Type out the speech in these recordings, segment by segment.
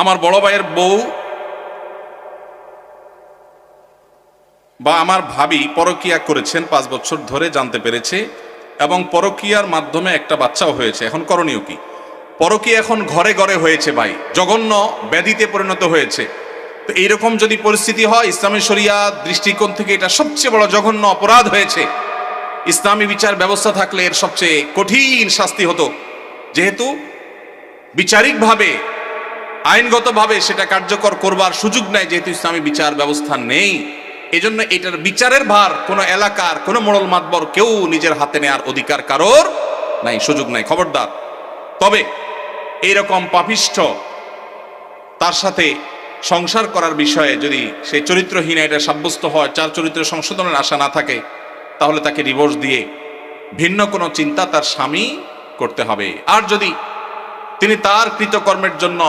আমার বড় ভাইয়ের বউ বা আমার ভাবি পরকীয়া করেছেন 5 বছর ধরে, জানতে পেরেছে, এবং পরকীয়ার মাধ্যমে একটা বাচ্চাও হয়েছে। এখন করণীয় কি? পরকীয়া এখন ঘরে ঘরে হয়েছে ভাই, জঘন্য ব্যাধিতে পরিণত হয়েছে। তো এইরকম যদি পরিস্থিতি হয়, ইসলামী শরিয়া দৃষ্টিকোণ থেকে এটা সবচেয়ে বড় জঘন্য অপরাধ হয়েছে। ইসলামী বিচার ব্যবস্থা থাকলে এর সবচেয়ে কঠিন শাস্তি হতো, যেহেতু বিচারিকভাবে আইনগতভাবে সেটা কার্যকর করবার সুযোগ নেই, যেহেতু ইসলামী বিচার ব্যবস্থা নেই। এজন্য এটার বিচারের ভার কোনো এলাকার কোনো মোড়ল মাতবর কেউ নিজের হাতে নেওয়ার অধিকার কারোর নাই, সুযোগ নাই, খবরদার। তবে এইরকম পাপিষ্ঠ তার সাথে সংসার করার বিষয়ে যদি সে চরিত্রহীন এটা সাব্যস্ত হয়, চার চরিত্র সংশোধনের আশা না থাকে, তাহলে তাকে ডিভোর্স দিয়ে ভিন্ন কোনো চিন্তা তার স্বামী করতে হবে। আর যদি তিনি তার কৃতকর্মের জন্য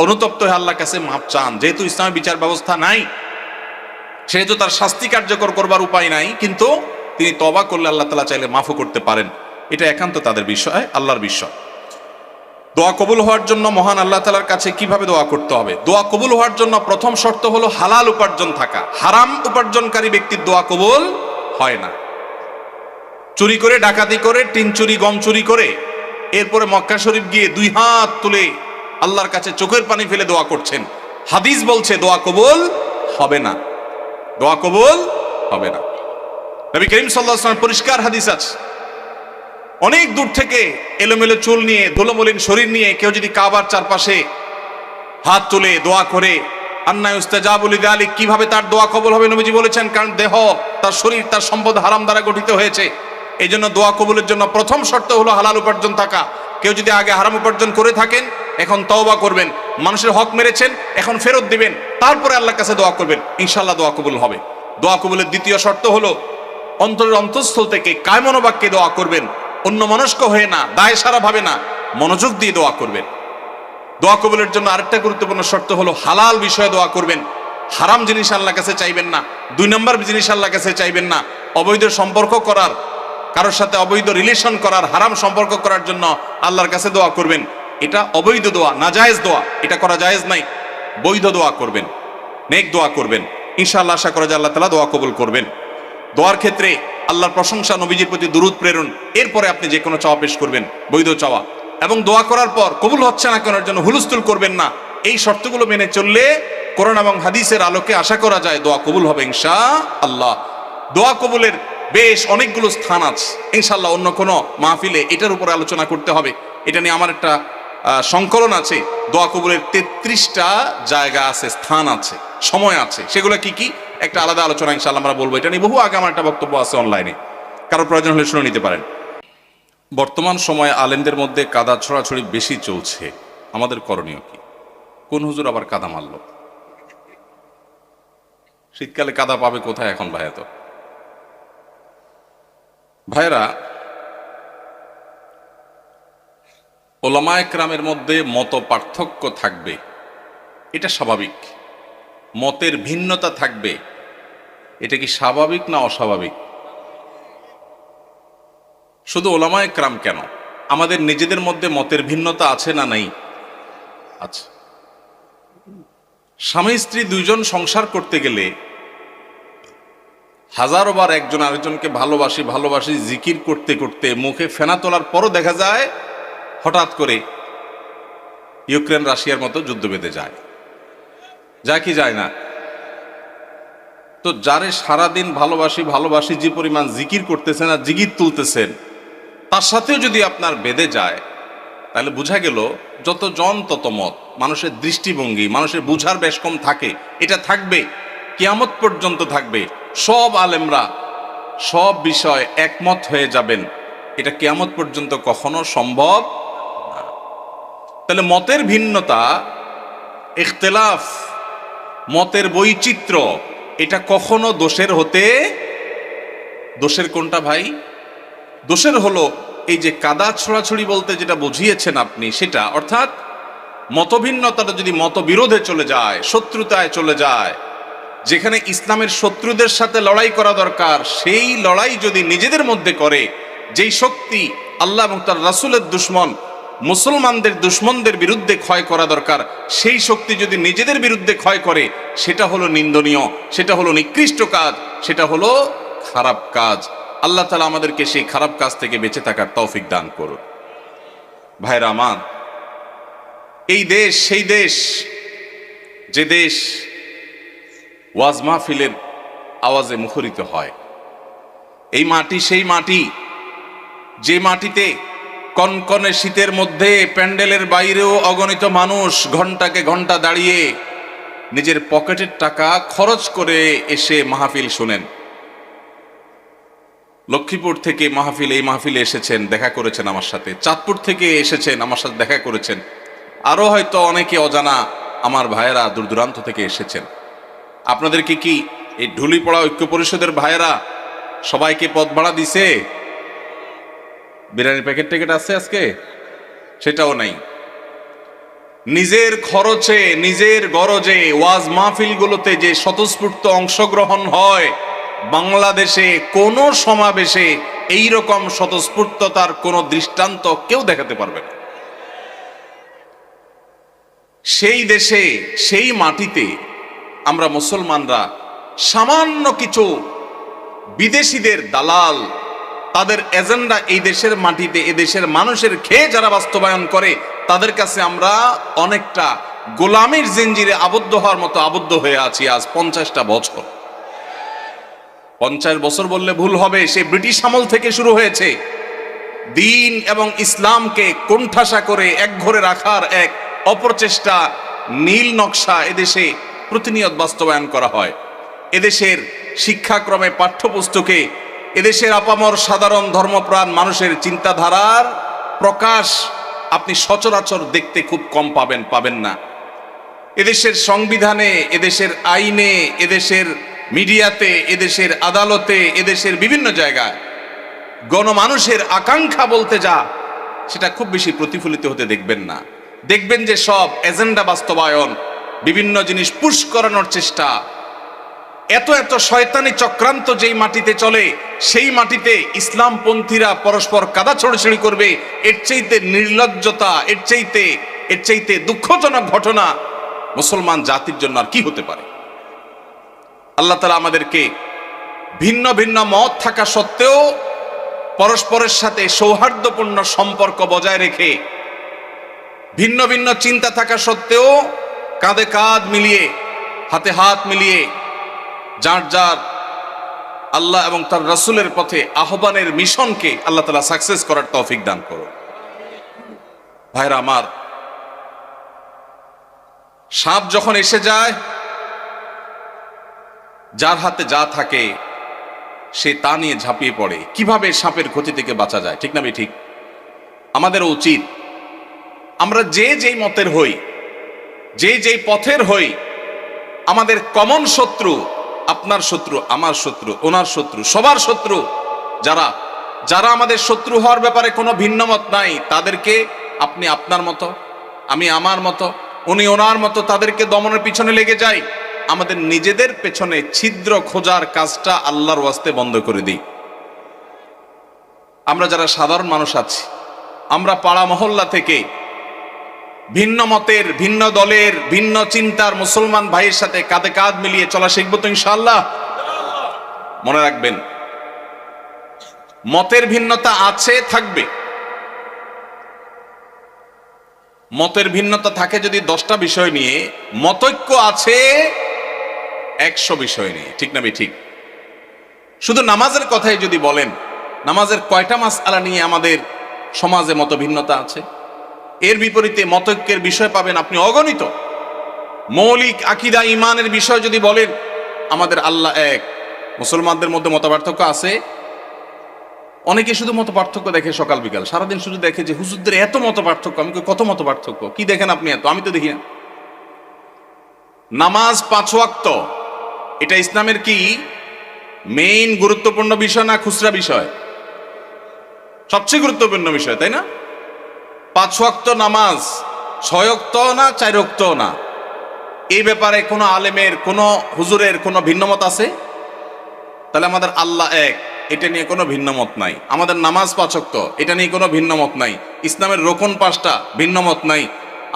অনুতপ্ত হয়ে আল্লাহর কাছে মাপ চান, যেহেতু ইসলামী বিচার ব্যবস্থা নাই, সেহেতু তার শাস্তি কার্যকর করবার উপায় নাই, কিন্তু তিনি তওবা করলে আল্লাহ তাআলা চাইলে মাফও করতে পারেন। এটা একান্ত তাদের বিষয়, আল্লাহর বিষয়। দোয়া কবুল হওয়ার জন্য মহান আল্লাহ তাআলার কাছে কিভাবে দোয়া করতে হবে? দোয়া কবুল হওয়ার জন্য প্রথম শর্ত হলো হালাল উপার্জন থাকা। হারাম উপার্জনকারী ব্যক্তির দোয়া কবুল হয় না। চুরি করে, ডাকাতি করে, টিন চুরি, গম চুরি করে এরপরে মক্কা শরীফ গিয়ে 2 হাত তুলে আল্লাহর কাছে চোখের পানি ফেলে দোয়া করছেন, হাদিস বলছে দোয়া কবুল হবে না, দোয়া কবুল হবে না। নবী করিম সাল্লাল্লাহু আলাইহি ওয়াসাল্লাম পরিষ্কার হাদিস আছে, অনেক দূর থেকে এলোমেলো চুল নিয়ে, ধুলোমলিন শরীর নিয়ে কেউ যদি কাবার চারপাশে হাত তুলে দোয়া করে, আন্না ইউস্তাজাবু লিযালিক, কিভাবে তার দোয়া কবুল হবে? নবীজি বলেছেন, কারণ দেহ, তার শরীর, তার সম্পদ হারাম দ্বারা গঠিত হয়েছে। এই জন্য দোয়া কবুলের জন্য প্রথম শর্ত হলো হালাল উপার্জন থাকা। কেউ যদি আগে হারাম উপার্জন করে থাকেন, এখন তওবা করবেন, মানুষের হক মেরেছেন, এখন ফেরত দিবেন, তারপরে আল্লাহর কাছে দোয়া করবেন, ইনশাআল্লাহ দোয়া কবুল হবে। দোয়া কবুলের দ্বিতীয় শর্ত হলো অন্তরের অন্তঃস্থল থেকে কায় মনোবাক্যে দোয়া করবেন, অন্য মনস্ক হয়ে না, দায় সারা ভাবে না, মনোযোগ দিয়ে দোয়া করবেন। দোয়া কবুলের জন্য আরেকটা গুরুত্বপূর্ণ শর্ত হলো হালাল বিষয়ে দোয়া করবেন, হারাম জিনিস আল্লাহর কাছে চাইবেন না, 2 নম্বর জিনিস আল্লাহর কাছে চাইবেন না। অবৈধ সম্পর্ক করার, কারোর সাথে অবৈধ রিলেশন করার, হারাম সম্পর্ক করার জন্য আল্লাহর কাছে দোয়া করবেন, এটা অবৈধ দোয়া, নাজায়েজ দোয়া, এটা করা জায়েজ নাই। বৈধ দোয়া করবেন, নেক দোয়া করবেন, ইনশাআল্লাহ আশা করা যায় আল্লাহ তাআলা দোয়া কবুল করবেন। দোয়ার ক্ষেত্রে আল্লাহর প্রশংসা, নবীজির প্রতি দুরূদ প্রেরণ, এরপরে আপনি যে কোনো চাওয়া পেশ করবেন, বৈধ চাওয়া। এবং দোয়া করার পর কবুল হচ্ছে না কেনার জন্য হুলস্থুল করবেন না। এই শর্তগুলো মেনে চললে কোরআন এবং হাদিসের আলোকে আশা করা যায় দোয়া কবুল হবে ইনশাআল্লাহ। দোয়া কবুলের বেশ অনেকগুলো স্থান আছে, ইনশাআল্লাহ অন্য কোনো মাহফিলে এটার উপরে আলোচনা করতে হবে। এটা নিয়ে আমার একটা সংকলন আছে, দোয়া কবুলের 33টা জায়গা আছে, স্থান আছে, সময় আছে। সেগুলো কি কি একটা আলাদা আলোচনা ইনশাআল্লাহ আমরা বলবো। এটা নিয়ে বহু আগে আমার একটা বক্তব্য আছে অনলাইনে, কারো প্রয়োজন হলে শুনে নিতে পারেন। বর্তমান সময়ে আলেমদের মধ্যে কাদা ছড়াছড়ি বেশি চলছে, আমাদের করণীয় কি? কোন হুজুর আবার কাদা মারল? শীতকালে কাদা পাবে কোথায় এখন ভাইয়া? তো ভাইরা, ওলামায়ে কেরামের মধ্যে মত পার্থক্য থাকবে, এটা স্বাভাবিক। মতের ভিন্নতা থাকবে, এটা কি স্বাভাবিক না অস্বাভাবিক? শুধু ওলামায়ে কেরাম কেন, আমাদের নিজেদের মধ্যে মতের ভিন্নতা আছে না নাই? আচ্ছা, স্বামী স্ত্রী 2 জন সংসার করতে গেলে হাজারো বার একজন আরেকজনকে ভালোবাসি ভালোবাসি জিকির করতে করতে মুখে ফেনা তোলার পরও দেখা যায় হঠাৎ করে ইউক্রেন রাশিয়ার মতো যুদ্ধ বেঁধে যায় কি যায় না? তো যারে সারাদিন ভালোবাসি ভালোবাসি যে পরিমাণ জিকির করতেছেন আর জিকির তুলতেছেন, তার সাথেও যদি আপনার বেঁধে যায়, তাহলে বোঝা গেল যত জন তত মত। মানুষের দৃষ্টিভঙ্গি, মানুষের বুঝার বেশ কম থাকে, এটা থাকবে, কিয়ামত পর্যন্ত থাকবে। সব আলেমরা সব বিষয় একমত হয়ে যাবেন, এটা কিয়ামত পর্যন্ত কখনো সম্ভব না। তাহলে মতের ভিন্নতা, ইখতিলাফ, মতের বৈচিত্র্য, এটা কখনো দোষের হতে, দোষের কোনটা ভাই? দোষের হলো এই যে কাদা ছড়াছড়ি বলতে যেটা বুঝিয়েছেন আপনি সেটা, অর্থাৎ মতভিন্নতাটা যদি মতবিরোধে চলে যায়, শত্রুতায় চলে যায়, যেখানে ইসলামের শত্রুদের সাথে লড়াই করা দরকার, সেই লড়াই যদি নিজেদের মধ্যে করে, যেই শক্তি আল্লাহ এবং তার রাসূলের দুশমন মুসলমানদের দুশ্মনদের বিরুদ্ধে ক্ষয় করা দরকার, সেই শক্তি যদি নিজেদের বিরুদ্ধে ক্ষয় করে, সেটা হলো নিন্দনীয়, সেটা হলো নিকৃষ্ট কাজ, সেটা হলো খারাপ কাজ। আল্লাহ তাআলা আমাদেরকে সেই খারাপ কাজ থেকে বেঁচে থাকার তৌফিক দান করুন। ভাইরা আমার, এই দেশ সেই দেশ, যে দেশ ওয়াজ মাহফিলের আওয়াজে মুখরিত হয়। এই মাটি সেই মাটি, যে মাটিতে কনকনে শীতের মধ্যে প্যান্ডেলের বাইরেও অগণিত মানুষ ঘন্টাকে ঘন্টা দাঁড়িয়ে নিজের পকেটের টাকা খরচ করে এসে মাহফিল শোনেন। লক্ষ্মীপুর থেকে এই মাহফিলে এসেছেন, দেখা করেছেন আমার সাথে। চাঁদপুর থেকে এসেছেন, আমার সাথে দেখা করেছেন। আরো হয়তো অনেকে অজানা আমার ভাইয়েরা দূর দূরান্ত থেকে এসেছেন। আপনাদেরকে কি এই ঢুলিপড়া ঐক্য পরিষদের ভাইয়েরা সবাইকে পদ ভাড়া দিছে? বিরিয়ানির প্যাকেট ট্যাকেট আছে আজকে? সেটাও নাই। নিজের খরচে, নিজের গরজে ওয়াজ মাহফিলগুলোতে যে স্বতঃস্ফূর্ত অংশগ্রহণ হয়, বাংলাদেশে কোন সমাবেশে এই রকম স্বতঃস্ফূর্ততার কোন দৃষ্টান্ত কেউ দেখাতে পারবে না। সেই দেশে, সেই মাটিতে আমরা মুসলমানরা সামান্য কিছু বিদেশিদের দালাল, তাদের এজেন্ডা এই দেশের মাটিতে, এদেশের মানুষের খেয়ে যারা বাস্তবায়ন করে, তাদের কাছে আমরা অনেকটা গোলামির জিঞ্জিরে আবদ্ধ হওয়ার মতো আবদ্ধ হয়ে আছি আজ 50টা বছর। 50 বছর বললে ভুল হবে, সে ব্রিটিশ আমল থেকে শুরু হয়েছে। দিন এবং ইসলামকে কোণঠাসা করে একঘরে রাখার এক অপরচেষ্টা, নীল নকশা এদেশে প্রতিনিয়ত বাস্তবায়ন করা হয়। এদেশের শিক্ষাক্রমে, পাঠ্যপুস্তকে এদেশের আপামর সাধারণ ধর্মপ্রাণ মানুষের চিন্তাধারার প্রকাশ আপনি সচরাচর দেখতে খুব কম পাবেন না। এদেশের সংবিধানে, এদেশের আইনে, এদেশের মিডিয়াতে, এদেশের আদালতে, এদেশের বিভিন্ন জায়গায় গণমানুষের আকাঙ্ক্ষা বলতে যা, সেটা খুব বেশি প্রতিফলিত হতে দেখবেন না। দেখবেন যে সব এজেন্ডা বাস্তবায়ন, বিভিন্ন জিনিস পুশ করানোর চেষ্টা, এত এত শয়তানি চক্রান্ত যেই মাটিতে চলে, সেই মাটিতে ইসলামপন্থীরা পরস্পর কাদা ছড়াছড়ি করবে, এর চাইতে নির্লজ্জতা, এর চাইতে দুঃখজনক ঘটনা মুসলমান জাতির জন্য আর কি হতে পারে? আল্লাহ তাআলা আমাদেরকে ভিন্ন ভিন্ন মত থাকা সত্ত্বেও পরস্পরের সাথে সৌহার্দ্যপূর্ণ সম্পর্ক বজায় রেখে, ভিন্ন ভিন্ন চিন্তা থাকা সত্ত্বেও কাঁধে কাঁধ মিলিয়ে, হাতে হাত মিলিয়ে যার যার আল্লাহ এবং তার রাসূলের পথে আহ্বানের মিশনকে আল্লাহ তাআলা সাকসেস করার তৌফিক দান করুন। ভাইরা আমার, সাপ যখন এসে যায়, যার হাতে যা থাকে সে তা নিয়ে ঝাঁপিয়ে পড়ে। কিভাবে সাপের ক্ষতি থেকে বাঁচা যায়, ঠিক না ঠিক? আমাদের উচিত আমরা যে যেই মতের হই, যে যেই পথের হই, আমাদের কমন শত্রু, আপনার শত্রু, আমার শত্রু, ওনার শত্রু, সবার শত্রু যারা যারা আমাদের শত্রু হওয়ার ব্যাপারে কোনো ভিন্ন মত নাই, তাদেরকে আপনি আপনার মতো, আমি আমার মতো, উনি ওনার মতো, তাদেরকে দমনের পিছনে লেগে যাই। আমাদের নিজেদের পেছনে ছিদ্র খোঁজার কাজটা আল্লাহর ওয়াস্তে বন্ধ করে দিই। আমরা যারা সাধারণ মানুষ আছি, আমরা পাড়া মহল্লা থেকে ভিন্ন মতের, ভিন্ন দলের, ভিন্ন চিন্তার মুসলমান ভাইয়ের সাথে কাঁধে কাঁধ মিলিয়ে চলা শিখবো তো ইনশাআল্লাহ। মনে রাখবেন, মতের ভিন্নতা আছে, থাকবে। মতের ভিন্নতা থাকে যদি 10টা বিষয় নিয়ে, মতৈক্য আছে 100 বিষয় নিয়ে, ঠিক না ঠিক? শুধু নামাজের কথাই যদি বলেন, নামাজের কয়টা মাসআলা নিয়ে আমাদের সমাজে মত ভিন্নতা আছে? এর বিপরীতে মতৈক্যের বিষয় পাবেন আপনি অগণিত। মৌলিক আকীদা ঈমানের বিষয় যদি বলেন, আমাদের আল্লাহ এক। মুসলমানদের মধ্যে মত পার্থক্য আছে। অনেকে শুধু মত পার্থক্য দেখে সকাল বিকাল, সারাদিন শুধু দেখে যে হুজুরদের এত মত পার্থক্য। আমি কত মত পার্থক্য? কি দেখেন আপনি এত? আমি তো দেখি না। নামাজ 5 ওয়াক্ত, এটা ইসলামের কি মেইন গুরুত্বপূর্ণ বিষয় না খুচরা বিষয়? সবচেয়ে গুরুত্বপূর্ণ বিষয়, তাই না? 5 ওয়াক্ত নামাজ 6 ওয়াক্ত না 4 ওয়াক্ত না, এই ব্যাপারে কোনো আলেমের, কোনো হুজুরের কোনো ভিন্নমত আছে? তাহলে আমাদের আল্লাহ এক, এটা নিয়ে কোনো ভিন্ন মত নাই। আমাদের নামাজ 5 ওয়াক্ত, এটা নিয়ে কোনো ভিন্ন মত নাই। ইসলামের রোকন 5টা, ভিন্ন মত নাই।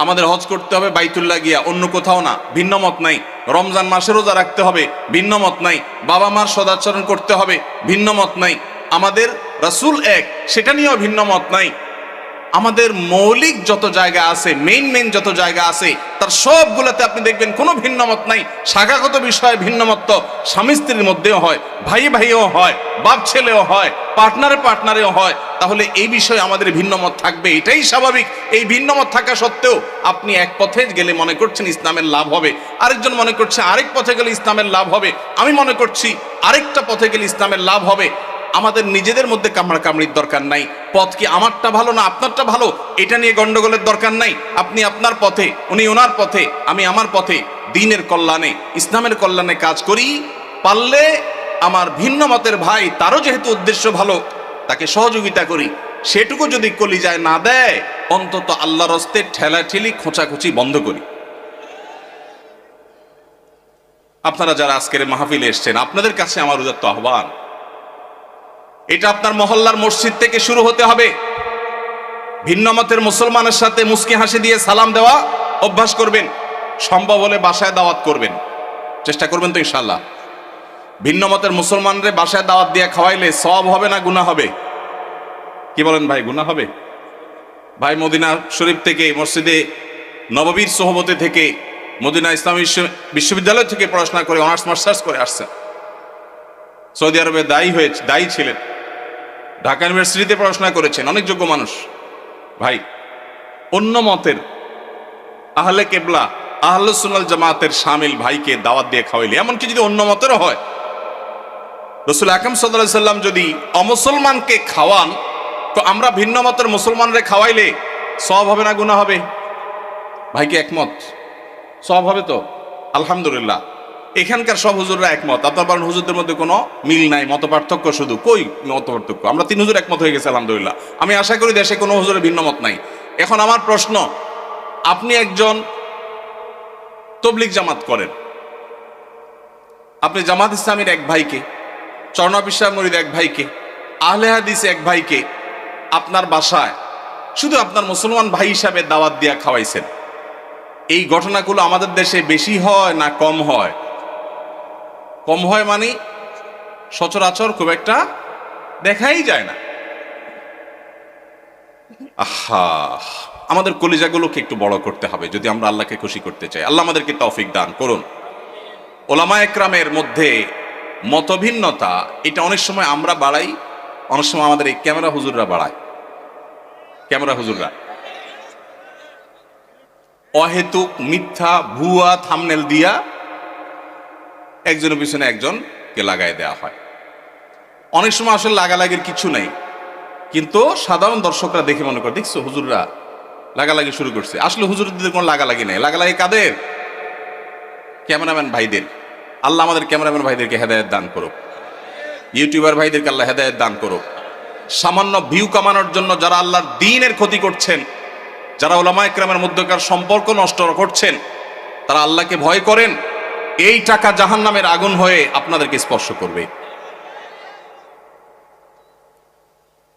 আমাদের হজ করতে হবে বাইতুল্লাহ গিয়া, অন্য কোথাও না, ভিন্ন মত নাই। রমজান মাসে রোজা রাখতে হবে, ভিন্ন মত নাই। বাবা মার সদাচরণ করতে হবে, ভিন্ন মত নাই। আমাদের রাসূল এক, সেটা নিয়েও ভিন্ন মত নাই। আমাদের মৌলিক যত জায়গা আছে, মেইন যত জায়গা আছে, তার সবগুলোতে আপনি দেখবেন কোনো ভিন্নমত নাই। শাখাগত বিষয়ে ভিন্নমত স্বামী স্ত্রীর মধ্যেও হয়, ভাই ভাইও হয়, বাপ ছেলেও হয়, পার্টনারেও হয়। তাহলে এই বিষয়ে আমাদের ভিন্নমত থাকবে, এটাই স্বাভাবিক। এই ভিন্নমত থাকা সত্ত্বেও আপনি এক পথে গেলে মনে করছেন ইসলামের লাভ হবে, আরেকজন মনে করছে আরেক পথে গেলে ইসলামের লাভ হবে, আমি মনে করছি আরেকটা পথে গেলে ইসলামের লাভ হবে। আমাদের নিজেদের মধ্যে কামড়াকামড়ির দরকার নাই। পথ কি আমারটা ভালো না আপনারটা ভালো, এটা নিয়ে গন্ডগোলের দরকার নাই। আপনি আপনার পথে, উনি ওনার পথে, আমি আমার পথে, দ্বীনের কল্যাণে, ইসলামের কল্যাণে কাজ করি। পারলে আমার ভিন্ন মতের ভাই, তারও যেহেতু উদ্দেশ্য ভালো, তাকে সহযোগিতা করি। সেটুকু যদি কলিজায় না দেয়, অন্তত আল্লাহর হস্তে ঠেলাঠেলি খোঁচাখুচি বন্ধ করি। আপনারা যারা আজকের মাহফিলে এসছেন, আপনাদের কাছে আমার উদাত্ত আহ্বান, এটা আপনার মহল্লার মসজিদ থেকে শুরু হতে হবে। ভিন্ন মতের মুসলমানের সাথে মুস্কি হাসি দিয়ে সালাম দেওয়া অভ্যাস করবেন। সম্ভব হলে বাসায় দাওয়াত করবেন, চেষ্টা করবেন তো ইনশাআল্লাহ। ভিন্ন মতের মুসলমানরে বাসায় দাওয়াত দিয়ে খাওয়াইলে সওয়াব হবে না গুনাহ হবে? কি বলেন ভাই, গুনাহ হবে? ভাই মদিনা শরীফ থেকে, মসজিদে নববীর সোহবতে থেকে, মদিনা ইসলামী বিশ্ববিদ্যালয় থেকে পড়াশোনা করে অনার্স মাস্টার্স করে আসছেন। সৌদি আরবে দায়ী ছিলেন, ঢাকা ইউনিভার্সিটিতে পড়াশোনা করেছেন, অনেক যোগ্য মানুষ। ভাই অন্য মতের আহলে কেবলা, আহলে সুন্নাল জামাতের শামিল ভাইকে দাওয়াত দিয়ে খাওয়াইলে, এমনকি যদি অন্য মতেরও হয়, রাসূল আকরাম সাল্লাল্লাহু আলাইহি সাল্লাম যদি অমুসলমানকে খাওয়ান, তো আমরা ভিন্ন মতের মুসলমানরে খাওয়াইলে সওয়াব হবে না গুনাহ হবে? ভাইকে একমত, সওয়াব হবে তো? আলহামদুলিল্লাহ। এখানকার সব হুজুররা একমত। আপনার বলেন হুজুরদের মধ্যে কোনো মিল নাই, মত পার্থক্য শুধু। কই মত পার্থক্য? আমরা 3 হুজুর একমত হয়ে গেছে আলহামদুলিল্লাহ। আমি আশা করি দেশে কোনো হুজুরের ভিন্ন মত নাই। এখন আমার প্রশ্ন, আপনি একজন তবলিগ জামাত করেন, আপনি জামাত ইসলামীর এক ভাইকে, চরণাবিশ্বাস মরিদ এক ভাইকে, আহলে হাদিস এক ভাইকে আপনার বাসায় শুধু আপনার মুসলমান ভাই হিসাবে দাওয়াত দিয়া খাওয়াইছেন। এই ঘটনাগুলো আমাদের দেশে বেশি হয় না কম হয়? কম হয় মানে সচরাচর খুব একটা দেখাই যায় না। আহা, আমাদের কলিজাগুলোকে একটু বড় করতে হবে যদি আমরা আল্লাহকে খুশি করতে চাই। আল্লাহ আমাদেরকে তৌফিক দান করুন। ওলামা একরামের মধ্যে মতভিন্নতা, এটা অনেক সময় আমরা বাড়াই, অনেক সময় আমাদের এই ক্যামেরা হুজুররা বাড়ায়। ক্যামেরা হুজুররা অহেতুক মিথ্যা ভুয়া থাম্বনেল দিয়া একজনের পিছনে একজনকে লাগাই দেওয়া হয়। অনেক সময় আসলে লাগালাগির কিছু নাই, কিন্তু সাধারণ দর্শকরা দেখে মনে করে, দেখছো হুজুররা লাগালাগি শুরু করছে। আসলে হুজুরদের কোনো লাগালাগি নেই। লাগালাগি কাদের? ক্যামেরাম্যান ভাইদের। আল্লাহ আমাদের ক্যামেরাম্যান ভাইদেরকে হেদায়েত দান করুক, ইউটিউবার ভাইদেরকে আল্লাহ হেদায়েত দান করুক। সামান্য ভিউ কামানোর জন্য যারা আল্লাহর দ্বীনের ক্ষতি করছেন, যারা ওলামা ইকরামের মধ্যকার সম্পর্ক নষ্ট করছেন, তারা আল্লাহকে ভয় করেন। এই টাকা জাহান্নামের আগুন হয়ে আপনাদেরকে স্পর্শ করবে।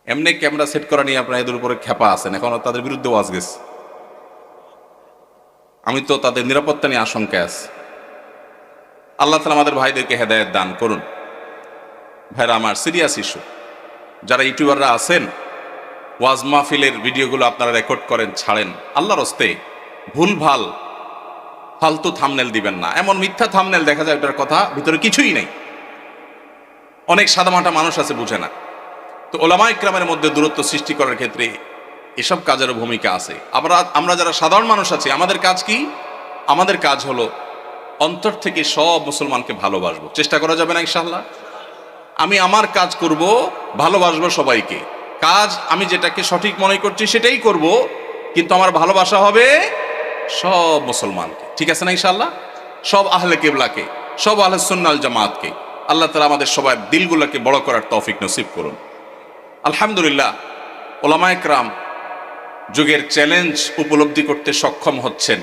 এমনি ক্যামেরা সেট করা নিয়ে আপনারা এদের উপরে খেপা আছেন, এখন তাদের বিরুদ্ধে ওয়াজ গেছে। আমি তো তাদের নিরাপত্তা নিয়ে আশঙ্কায় আছি। আল্লাহ তাআলা আমাদের ভাইদেরকে হেদায়েত দান করুন। ভাইরা আমার, সিরিয়াস ইস্যু। যারা ইউটিউবাররা আছেন, ওয়াজ মাহফিলের ভিডিওগুলো আপনারা রেকর্ড করেন, ছাড়েন, আল্লাহর হস্তে ভুলভাল ফালতু থাম্বনেল দিবেন না। এমন মিথ্যা থাম্বনেল দেখা যায় ওটার কথা ভিতরে কিছুই নেই। অনেক সাদামাটা মানুষ আছে, বুঝে না। তো ওলামা ইকরামের মধ্যে দূরত্ব সৃষ্টি করার ক্ষেত্রে এসব কাজেরও ভূমিকা আছে। আমরা যারা সাধারণ মানুষ আছি, আমাদের কাজ কি? আমাদের কাজ হলো অন্তর থেকে সব মুসলমানকে ভালোবাসবো। চেষ্টা করা যাবে না ইনশাআল্লাহ? আমি আমার কাজ করব, ভালোবাসবো সবাইকে। কাজ আমি যেটাকে সঠিক মনে করছি সেটাই করব, কিন্তু আমার ভালোবাসা হবে সব মুসলমানকে। ঠিক আছে না ইনশাআল্লাহ? সব আহলে কিবলাকে, সব আহলে সুন্নাল জামাতকে। আল্লাহ তাআলা আমাদের সবার দিলগুলোকে বড় করার তৌফিক নসিব করুন। আলহামদুলিল্লাহ, ওলামা ইকরাম যুগের চ্যালেঞ্জ উপলব্ধি করতে সক্ষম হচ্ছেন।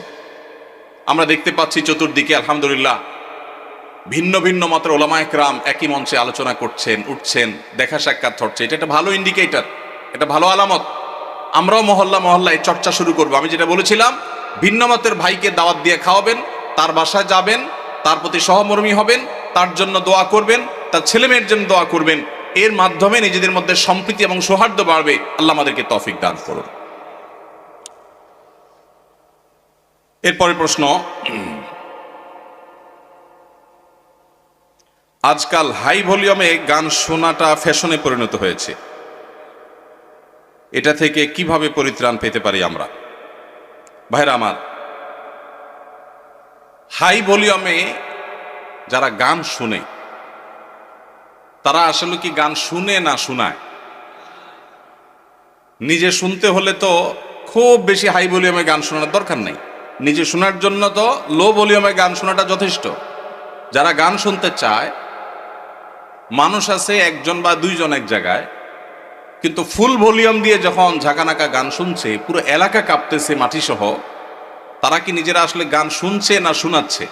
আমরা দেখতে পাচ্ছি চতুর্দিকে আলহামদুলিল্লাহ ভিন্ন ভিন্ন মতের ওলামা একরাম একই মঞ্চে আলোচনা করছেন, উঠছেন, দেখা সাক্ষাৎ হচ্ছে, এটা একটা ভালো ইন্ডিকেটর, এটা ভালো আলামত। আমরাও মহল্লা মহল্লায় চর্চা শুরু করবো। আমি যেটা বলেছিলাম, ভিন্ন মতের ভাইকে দাওয়াত দিয়ে খাওয়াবেন, তার বাসায় যাবেন, তার প্রতি সহমর্মী হবেন, তার জন্য দোয়া করবেন, তার ছেলেমেয়ের জন্য দোয়া করবেন। এর মাধ্যমে নিজেদের মধ্যে সম্প্রীতি এবং সৌহার্দ্য বাড়বে। আল্লাহ আমাদেরকে তৌফিক দান করুন। এরপরে প্রশ্ন, আজকাল হাই ভলিউমে গান শোনাটা ফ্যাশনে পরিণত হয়েছে, এটা থেকে কিভাবে পরিত্রাণ পেতে পারি আমরা? ভাইরা আমার, হাই ভলিউমে যারা গান শুনে তারা আসলে কি গান শুনে না শোনায়? নিজে শুনতে হলে তো খুব বেশি হাই ভলিউমে গান শোনার দরকার নেই, নিজে শোনার জন্য তো লো ভলিউমে গান শোনাটা যথেষ্ট। যারা গান শুনতে চায়, মানুষ আছে একজন বা দুইজন এক জায়গায়, কিন্তু ফুল ভলিউম দিয়ে যখন ঝাঁকানাকা গান শুনছে, পুরো এলাকা কাঁপতেছে মাটি সহ, তারা কি নিজেরা আসলে গান শুনছে না শোনাচ্ছে?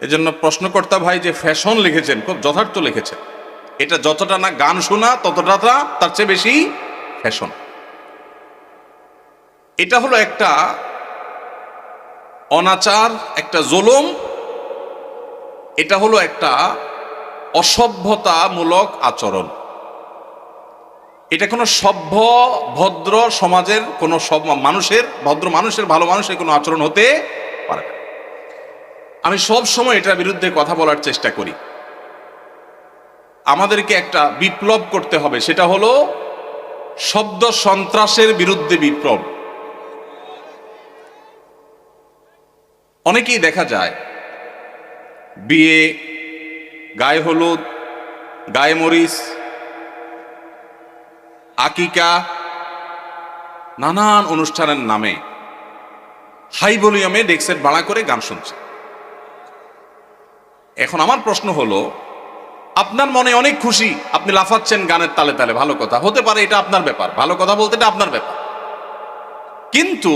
এজন্য প্রশ্নকর্তা ভাই যে ফ্যাশন লিখেছেন, খুব যথার্থ লিখেছেন। এটা যতটা না গান শোনা, ততটা তার চেয়ে বেশি ফ্যাশন। এটা হলো একটা অনাচার, একটা জুলুম, এটা হলো একটা অসভ্যতামূলক আচরণ। এটা কোনো সভ্য ভদ্র সমাজের কোনো মানুষের, ভদ্র মানুষের, ভালো মানুষের কোনো আচরণ হতে পারে না। আমি সব সময় এটার বিরুদ্ধে কথা বলার চেষ্টা করি। আমাদেরকে একটা বিপ্লব করতে হবে, সেটা হলো শব্দ সন্ত্রাসের বিরুদ্ধে বিপ্লব। অনেকেই দেখা যায় বিয়ে, গায়ে হলুদ, গায়ে মরিচ, আকিকা, নানান অনুষ্ঠানের নামে হাই ভলিউমে ডেস্ক ভাড়া করে গান শুনছে। এখন আমার প্রশ্ন হলো, আপনার মনে অনেক খুশি, আপনি লাফাচ্ছেন গানের তালে তালে, ভালো কথা, হতে পারে, এটা আপনার ব্যাপার, ভালো কথা বলতে এটা আপনার ব্যাপার। কিন্তু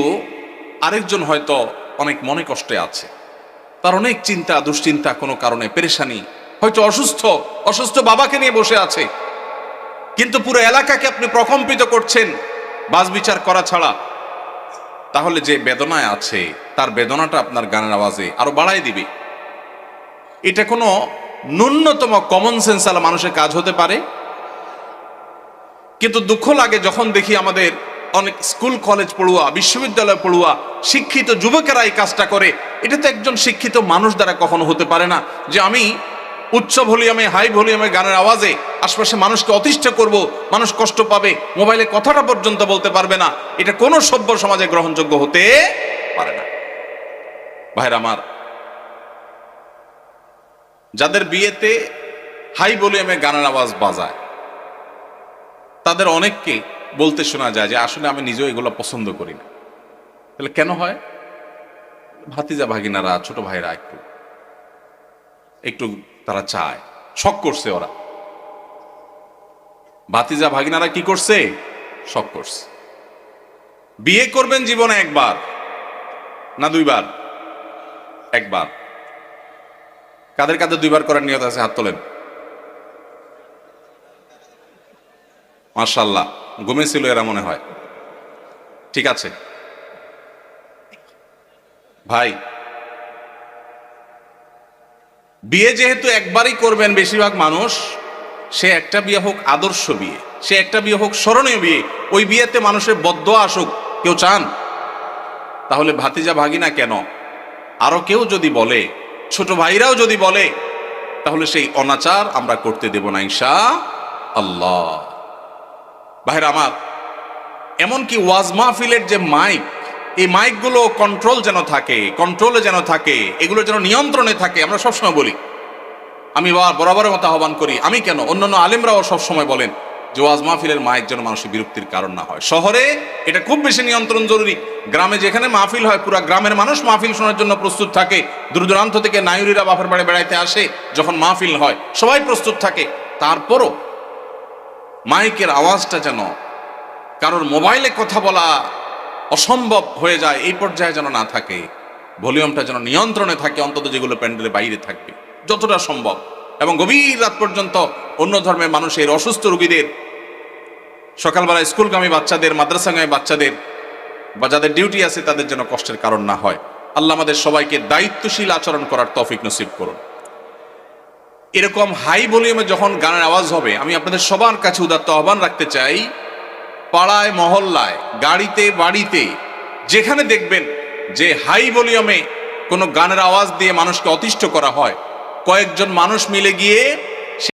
আরেকজন হয়তো অনেক মনে কষ্টে আছে, তার অনেক চিন্তা দুশ্চিন্তা, কোনো কারণে পেরেশানি, হয়তো অসুস্থ বাবাকে নিয়ে বসে আছে, কিন্তু পুরো এলাকাকে আপনি প্রকম্পিত করছেন বাজ বিচার করা ছাড়া। তাহলে যে বেদনায় আছে, তার বেদনাটা আপনার গানের আওয়াজে আরো বাড়াই দিবে। এটা কোনো ন্যূনতম কমন সেন্স আলা মানুষের কাজ হতে পারে? কিন্তু দুঃখ লাগে যখন দেখি আমাদের অনেক স্কুল কলেজ পড়ুয়া, বিশ্ববিদ্যালয় পড়ুয়া, শিক্ষিত যুবকেরা এই কাজটা করে। এটা তো একজন শিক্ষিত মানুষ দ্বারা কখনো হতে পারে না, যে আমি উচ্চ ভলিউমে, হাই ভলিউমে গানের আওয়াজে আশপাশে মানুষকে অতিষ্ঠ করব, মানুষ কষ্ট পাবে, মোবাইলে কথাটা পর্যন্ত বলতে পারবে না। এটা কোনো সভ্য সমাজে গ্রহণযোগ্য হতে পারে না। ভাইরা আমার, যাদের বিয়েতে হাই ভলিউমে গানের আওয়াজ বাজায়, তাদের অনেককে বলতে শোনা যায় যে আসলে আমি নিজেও এগুলো পছন্দ করি না। তাহলে কেন হয়? ভাতিজা ভাগিনারা, ছোট ভাইরা একটু তারা চায়, শখ করছে ওরা। ভাতিজা ভাগিনারা কি করছে? শখ করছে। বিয়ে করবেন জীবনে একবার না দুইবার? একবার। কাদের কাদের দুইবার করার নিয়ত আছে? হাত তোলেন। মাশাআল্লাহ, ঘুমেছিল এরা মনে হয়। ঠিক আছে ভাই, বিয়ে যেহেতু একবারই করবেন বেশিরভাগ মানুষ, সে একটা বিয়ে হোক আদর্শ বিয়ে, সে একটা বিয়ে হোক স্মরণীয় বিয়ে, ওই বিয়েতে মানুষের বদদোয়া আসুক, কেউ চান? তাহলে ভাতিজা ভাগিনা কেন, আরো কেউ যদি বলে, ছোট ভাইরাও যদি বলে, তাহলে সেই অনাচার আমরা করতে দেব না ইনশাআল্লাহ। ভাইরা আমার, এমনকি ওয়াজ মাহফিলের যে মাইক, এই মাইকগুলো কন্ট্রোল যেন থাকে, কন্ট্রোলে যেন থাকে, এগুলো যেন নিয়ন্ত্রণে থাকে। আমরা সবসময় বলি, আমি বরাবরের মতো আহ্বান করি, আমি কেন, অন্যান্য আলেমরাও সবসময় বলেন যে ওয়াজ মাহফিলের মাইক যেন মানুষের বিরক্তির কারণ না হয়। শহরে এটা খুব বেশি নিয়ন্ত্রণ জরুরি। গ্রামে যেখানে মাহফিল হয়, পুরা গ্রামের মানুষ মাহফিল শোনার জন্য প্রস্তুত থাকে। দূর দূরান্ত থেকে নায়ুরিরা বাপের বাড়ি বেড়াইতে আসে, যখন মাহফিল হয় সবাই প্রস্তুত থাকে। তারপরও মাইকের আওয়াজটা যেন কারোর মোবাইলে কথা বলা অসম্ভব হয়ে যায়, এই পর্যায়ে যেন না থাকে। ভলিউমটা যেন নিয়ন্ত্রণে থাকে, অন্তত যেগুলো প্যান্ডেলের বাইরে থাকবে। যতটা সম্ভব, এবং গভীর রাত পর্যন্ত অন্য ধর্মের মানুষের, অসুস্থ রোগীদের, সকালবেলা স্কুলগামী বাচ্চাদের, মাদ্রাসাগামী বাচ্চাদের বা যাদের ডিউটি আছে তাদের যেন কষ্টের কারণ না হয়। আল্লাহ আমাদের সবাইকে দায়িত্বশীল আচরণ করার তৌফিক নসিব করুন। এরকম হাই ভলিউমে যখন গানের আওয়াজ হবে, আমি আপনাদের সবার কাছে উদাত্ত আহ্বান রাখতে চাই, পাড়ায় মহল্লায়, গাড়িতে বাড়িতে, যেখানে দেখবেন যে হাই ভলিউমে কোনো গানের আওয়াজ দিয়ে মানুষকে অতিষ্ঠ করা হয়, কয়েকজন মানুষ মিলে গিয়ে